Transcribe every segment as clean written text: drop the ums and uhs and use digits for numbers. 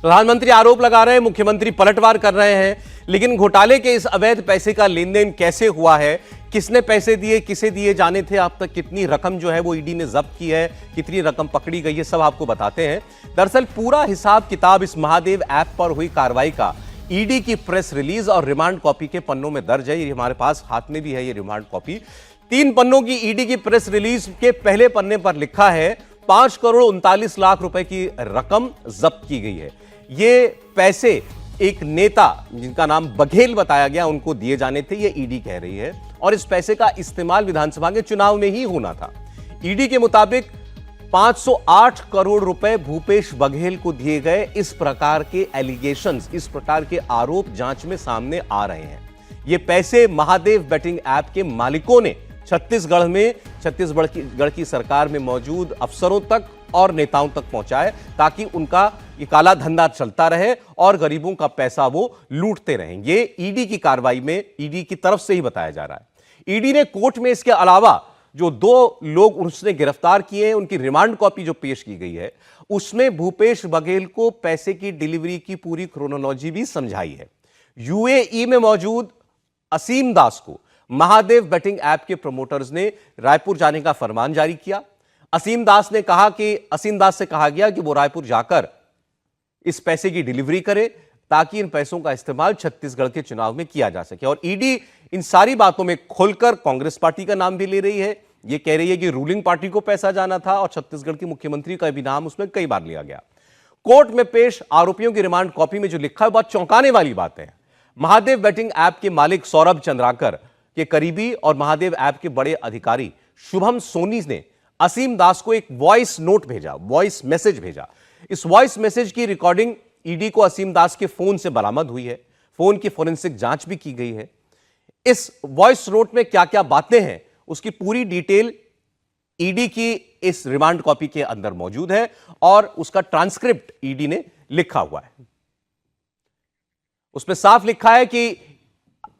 प्रधानमंत्री आरोप लगा रहे हैं, मुख्यमंत्री पलटवार कर रहे हैं, लेकिन घोटाले के इस अवैध पैसे का लेन देन कैसे हुआ है, किसने पैसे दिए, किसे दिए जाने थे, अब तक कितनी रकम जो है वो ईडी ने जब्त की है, कितनी रकम पकड़ी गई है, सब आपको बताते हैं। दरअसल पूरा हिसाब किताब इस महादेव ऐप पर हुई कार्रवाई का ईडी की प्रेस रिलीज और रिमांड कॉपी के पन्नों में दर्ज है। ये हमारे पास हाथ में भी है ये रिमांड कॉपी। 3 पन्नों की ईडी की प्रेस रिलीज के पहले पन्ने पर लिखा है 5 करोड़ 39 लाख रुपए की रकम जब्त की गई है। ये पैसे एक नेता जिनका नाम बघेल बताया गया उनको दिए जाने थे, ये ईडी कह रही है, और इस पैसे का इस्तेमाल विधानसभा के चुनाव में ही होना था। ईडी के मुताबिक 508 करोड़ रुपए भूपेश बघेल को दिए गए। इस प्रकार के एलिगेशंस, इस प्रकार के आरोप जांच में सामने आ रहे हैं। ये पैसे महादेव बेटिंग ऐप के मालिकों ने छत्तीसगढ़ की सरकार में मौजूद अफसरों तक और नेताओं तक पहुंचाए, ताकि उनका ये काला धंधा चलता रहे और गरीबों का पैसा वो लूटते रहें। ये ईडी की कार्रवाई में ईडी की तरफ से ही बताया जा रहा है। ईडी ने कोर्ट में इसके अलावा जो 2 लोग उसने गिरफ्तार किए हैं, उनकी रिमांड कॉपी जो पेश की गई है, उसमें भूपेश बघेल को पैसे की डिलीवरी की पूरी क्रोनोलॉजी भी समझाई है। यूएई में मौजूद असीम दास को महादेव बेटिंग ऐप के प्रमोटर्स ने रायपुर जाने का फरमान जारी किया। असीम दास से कहा गया कि वो रायपुर जाकर इस पैसे की डिलीवरी करे, ताकि इन पैसों का इस्तेमाल छत्तीसगढ़ के चुनाव में किया जा सके। और ईडी इन सारी बातों में खुलकर कांग्रेस पार्टी का नाम भी ले रही है। ये कह रही है कि रूलिंग पार्टी को पैसा जाना था और छत्तीसगढ़ के मुख्यमंत्री का भी नाम उसमें कई बार लिया गया। कोर्ट में पेश आरोपियों की रिमांड कॉपी में जो लिखा है, बहुत चौंकाने वाली बात है। महादेव बेटिंग ऐप के मालिक सौरभ चंद्राकर के करीबी और महादेव ऐप के बड़े अधिकारी शुभम सोनी ने असीम दास को एक वॉइस मैसेज भेजा। इस वॉइस मैसेज की रिकॉर्डिंग ईडी को असीम दास के फोन से बरामद हुई है। फोन की फोरेंसिक जांच भी की गई है। इस वॉइस नोट में क्या क्या बातें हैं, उसकी पूरी डिटेल ईडी की इस रिमांड कॉपी के अंदर मौजूद है और उसका ट्रांसक्रिप्ट ईडी ने लिखा हुआ है। उसमें साफ लिखा है कि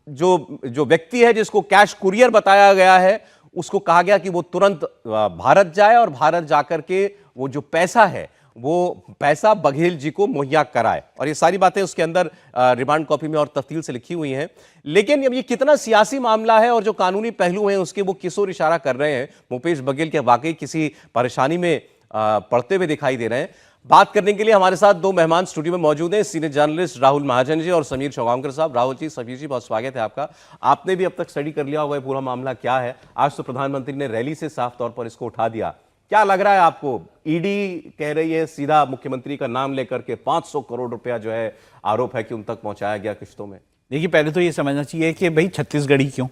जो व्यक्ति है जिसको कैश कुरियर बताया गया है, उसको कहा गया कि वो तुरंत भारत जाए और भारत जाकर के वो जो पैसा है वो पैसा बघेल जी को मुहैया कराए। और ये सारी बातें उसके अंदर रिमांड कॉपी में और तफसील से लिखी हुई हैं। लेकिन अब ये कितना सियासी मामला है और जो कानूनी पहलू हैं उसके वो किस ओर इशारा कर रहे हैं, भूपेश बघेल के वाकई किसी परेशानी में पड़ते हुए दिखाई दे रहे हैं। बात करने के लिए हमारे साथ 2 मेहमान स्टूडियो में मौजूद हैं, सीनियर जर्नलिस्ट राहुल महाजन जी और समीर चौगांवकर साहब। राहुल जी, समीर जी, बहुत स्वागत है आपका। आपने भी अब तक स्टडी कर लिया हुआ है पूरा मामला क्या है। आज तो प्रधानमंत्री ने रैली से साफ तौर पर इसको उठा दिया। क्या लग रहा है आपको? ईडी कह रही है सीधा मुख्यमंत्री का नाम लेकर के 500 करोड़ रुपया जो है आरोप है कि उन तक पहुंचाया गया किश्तों में। देखिए, पहले तो ये समझना चाहिए कि भाई छत्तीसगढ़ी क्यों।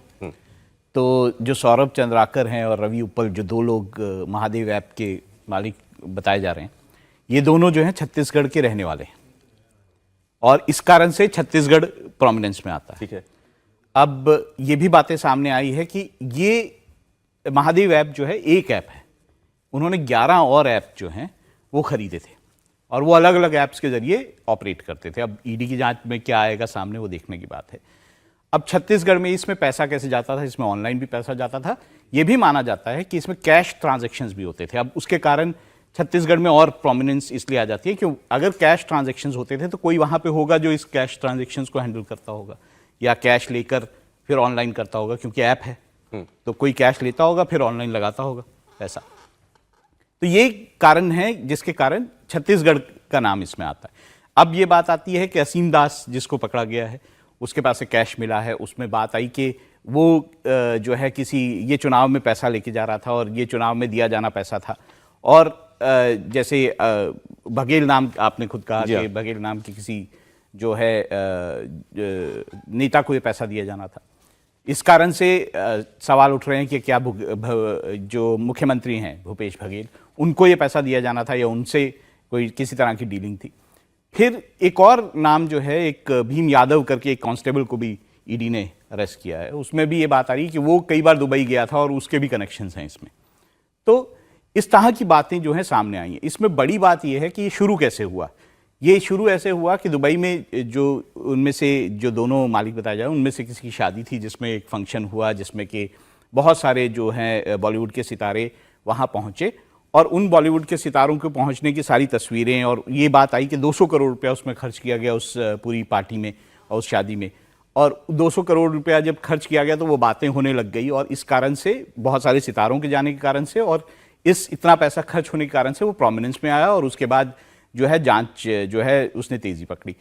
तो जो सौरभ चंद्राकर हैं और रवि उप्पल, जो 2 लोग महादेव ऐप के मालिक बताए जा रहे हैं, ये दोनों जो हैं छत्तीसगढ़ के रहने वाले हैं और इस कारण से छत्तीसगढ़ प्रोमिनेंस में आता है। ठीक है। अब ये भी बातें सामने आई है कि ये महादेव ऐप जो है एक ऐप है, उन्होंने 11 और ऐप जो हैं वो खरीदे थे और वो अलग अलग ऐप्स के जरिए ऑपरेट करते थे। अब ईडी की जांच में क्या आएगा सामने, वो देखने की बात है। अब छत्तीसगढ़ में इसमें पैसा कैसे जाता था, इसमें ऑनलाइन भी पैसा जाता था। ये भी माना जाता है कि इसमें कैश ट्रांजैक्शंस भी होते थे। अब उसके कारण छत्तीसगढ़ में और प्रोमिनेंस इसलिए आ जाती है कि अगर कैश ट्रांजैक्शंस होते थे तो कोई वहाँ पे होगा जो इस कैश ट्रांजैक्शंस को हैंडल करता होगा या कैश लेकर फिर ऑनलाइन करता होगा, क्योंकि ऐप है तो कोई कैश लेता होगा फिर ऑनलाइन लगाता होगा पैसा। तो ये कारण है जिसके कारण छत्तीसगढ़ का नाम इसमें आता है। अब ये बात आती है कि असीम दास जिसको पकड़ा गया है उसके पास से कैश मिला है। उसमें बात आई कि वो जो है ये चुनाव में पैसा लेके जा रहा था और ये चुनाव में दिया जाना पैसा था। और जैसे बघेल नाम आपने खुद कहा कि बघेल नाम की किसी जो है नेता को ये पैसा दिया जाना था। इस कारण से सवाल उठ रहे हैं कि क्या जो मुख्यमंत्री हैं भूपेश बघेल, उनको ये पैसा दिया जाना था या उनसे कोई किसी तरह की डीलिंग थी। फिर एक और नाम जो है, एक भीम यादव करके एक कांस्टेबल को भी ईडी ने अरेस्ट किया है। उसमें भी ये बात आ रही है कि वो कई बार दुबई गया था और उसके भी कनेक्शंस हैं इसमें। तो इस तरह की बातें जो हैं सामने आई हैं। इसमें बड़ी बात यह है कि ये शुरू कैसे हुआ। ये शुरू ऐसे हुआ कि दुबई में जो उनमें से जो दोनों मालिक बताए जाए उनमें से किसी की शादी थी, जिसमें एक फंक्शन हुआ जिसमें कि बहुत सारे जो हैं बॉलीवुड के सितारे वहाँ पहुँचे और उन बॉलीवुड के सितारों के पहुंचने की सारी तस्वीरें, और ये बात आई कि 200 करोड़ रुपया उसमें खर्च किया गया उस पूरी पार्टी में और उस शादी में। और 200 करोड़ रुपया जब खर्च किया गया तो वो बातें होने लग गई, और इस कारण से, बहुत सारे सितारों के जाने के कारण से और इस इतना पैसा खर्च होने के कारण से वो प्रोमिनेंस में आया, और उसके बाद जो है जांच जो है उसने तेजी पकड़ी।